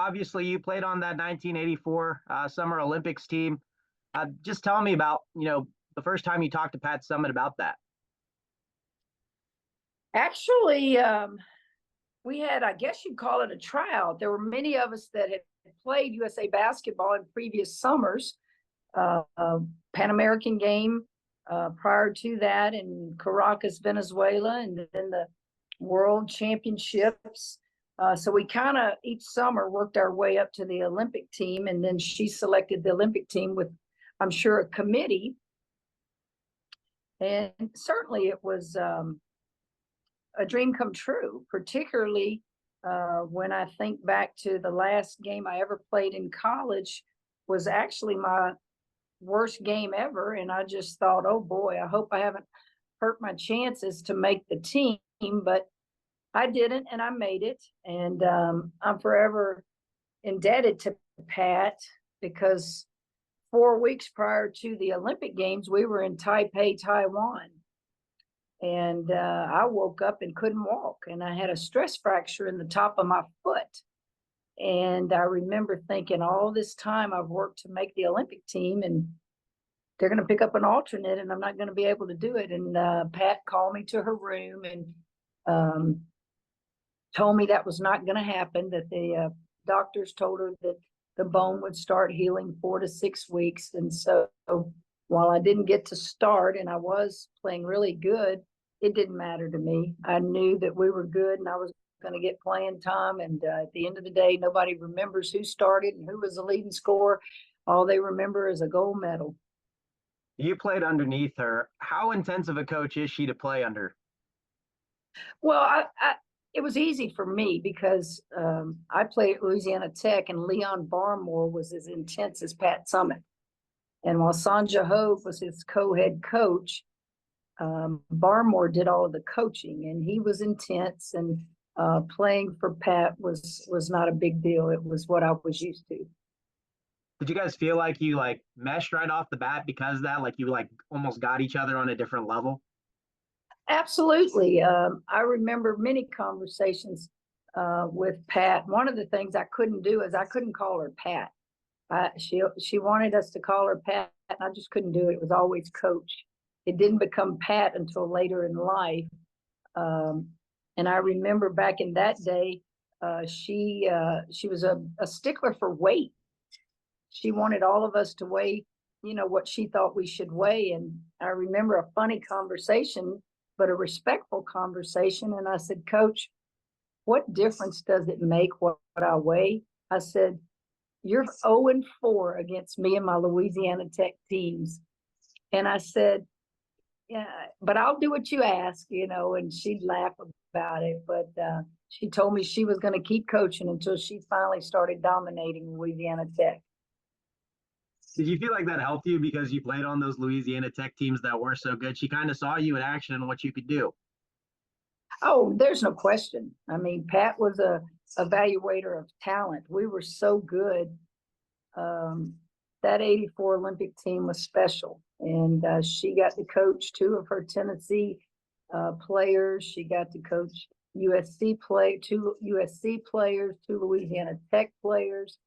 obviously you played on that 1984 Summer Olympics team. Just tell me about, the first time you talked to Pat Summitt about that. Actually, we had, I guess you'd call it a tryout. There were many of us that had played USA basketball in previous summers. Pan American game prior to that in Caracas, Venezuela, and then the World Championships. So we kind of each summer worked our way up to the Olympic team, and then she selected the Olympic team with, I'm sure, a committee. And certainly it was a dream come true, particularly when I think back to the last game I ever played in college was actually my worst game ever. And I just thought, oh boy, I hope I haven't hurt my chances to make the team. But I didn't, and I made it. And I'm forever indebted to Pat because 4 weeks prior to the Olympic Games, we were in Taipei, Taiwan. And I woke up and couldn't walk, and I had a stress fracture in the top of my foot. And I remember thinking, all this time I've worked to make the Olympic team, and they're going to pick up an alternate, and I'm not going to be able to do it. And Pat called me to her room and told me that was not going to happen, that the doctors told her that the bone would start healing 4 to 6 weeks. And so while I didn't get to start and I was playing really good, it didn't matter to me. I knew that we were good and I was going to get playing time. And at the end of the day, nobody remembers who started and who was the leading scorer. All they remember is a gold medal. You played underneath her. How intense of a coach is she to play under? Well, it was easy for me because I played at Louisiana Tech, and Leon Barmore was as intense as Pat Summitt. And while Sanja Hogue was his co-head coach, Barmore did all of the coaching, and he was intense. And playing for Pat was not a big deal. It was what I was used to. Did you guys feel like you meshed right off the bat because of that? Like you almost got each other on a different level? Absolutely. I remember many conversations with Pat. One of the things I couldn't do is I couldn't call her Pat. She wanted us to call her Pat, and I just couldn't do it. It was always Coach. It didn't become Pat until later in life. And I remember back in that day, she was a stickler for weight. She wanted all of us to weigh, what she thought we should weigh. And I remember a funny conversation, but a respectful conversation. And I said, Coach, what difference does it make what I weigh? I said, you're 0-4 against me and my Louisiana Tech teams. And I said, yeah, but I'll do what you ask, and she'd laugh about it. But she told me she was going to keep coaching until she finally started dominating Louisiana Tech. Did you feel like that helped you because you played on those Louisiana Tech teams that were so good? She kind of saw you in action and what you could do. Oh, there's no question. I mean, Pat was a evaluator of talent. We were so good. That 84 Olympic team was special. And she got to coach 2 of her Tennessee players. She got to coach two USC players, 2 Louisiana Tech players.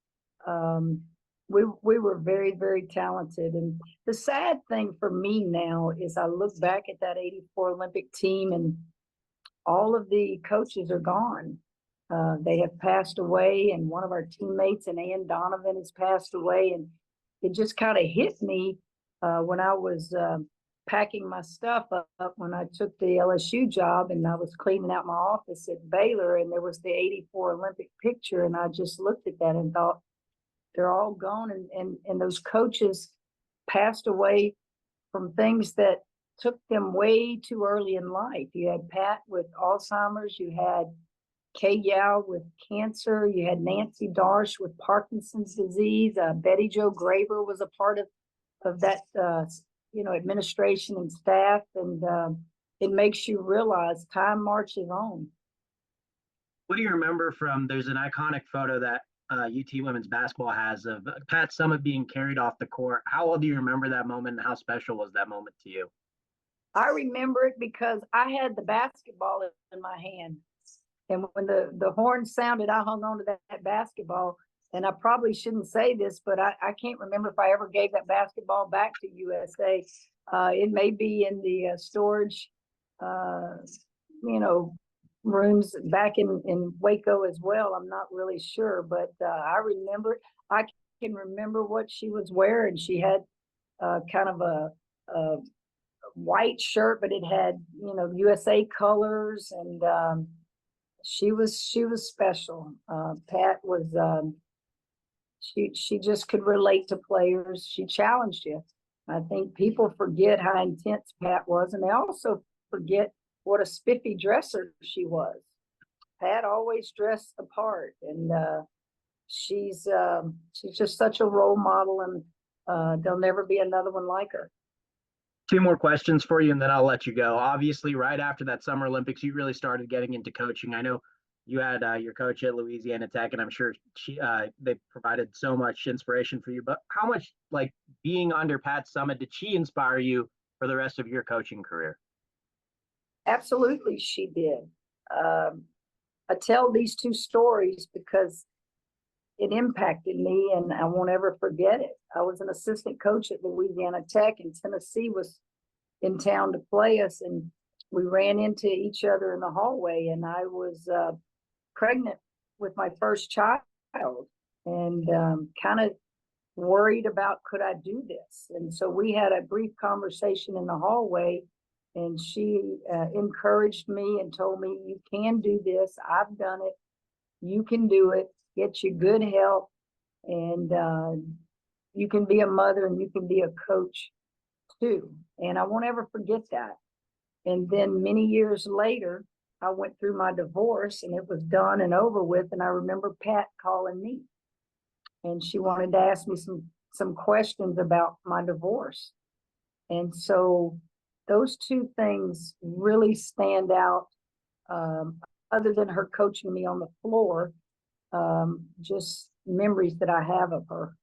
We were very, very talented. And the sad thing for me now is I look back at that 84 Olympic team, and all of the coaches are gone. They have passed away, and one of our teammates, and Ann Donovan, has passed away. And it just kind of hit me when I was packing my stuff up when I took the LSU job, and I was cleaning out my office at Baylor, and there was the 84 Olympic picture. And I just looked at that and thought, they're all gone. And those coaches passed away from things that took them way too early in life. You had Pat with Alzheimer's, you had Kay Yao with cancer, you had Nancy Darsh with Parkinson's disease, Betty Jo Graber was a part of that administration and staff, and it makes you realize time marches on. What do you remember there's an iconic photo that UT women's basketball has of Pat Summitt being carried off the court. How well do you remember that moment, and how special was that moment to you? I remember it because I had the basketball in my hand, And when the horn sounded, I hung on to that basketball. And I probably shouldn't say this, but I can't remember if I ever gave that basketball back to USA. It may be in the storage, uh, you know, rooms back in Waco as well. I'm not really sure, but I remember it. I can remember what she was wearing. She had kind of a white shirt, but it had, you know, USA colors, and she was special. Pat was she just could relate to players. She challenged you. I think people forget how intense Pat was, and they also forget what a spiffy dresser she was. Pat always dressed the part, and she's just such a role model, and there'll never be another one like her. Two more questions for you, and then I'll let you go. Obviously, right after that Summer Olympics, you really started getting into coaching. I know you had your coach at Louisiana Tech, and I'm sure they provided so much inspiration for you. But how much, like being under Pat Summitt, did she inspire you for the rest of your coaching career? Absolutely, she did. I tell these two stories because it impacted me, and I won't ever forget it. I was an assistant coach at Louisiana Tech, and Tennessee was in town to play us, and we ran into each other in the hallway, and I was pregnant with my first child, and kind of worried about, could I do this? And so we had a brief conversation in the hallway, and she encouraged me and told me, you can do this. I've done it. You can do it. Get you good help, and you can be a mother, and you can be a coach too. And I won't ever forget that. And then many years later, I went through my divorce, and it was done and over with. And I remember Pat calling me, and she wanted to ask me some questions about my divorce. And so those two things really stand out. Other than her coaching me on the floor, just memories that I have of her.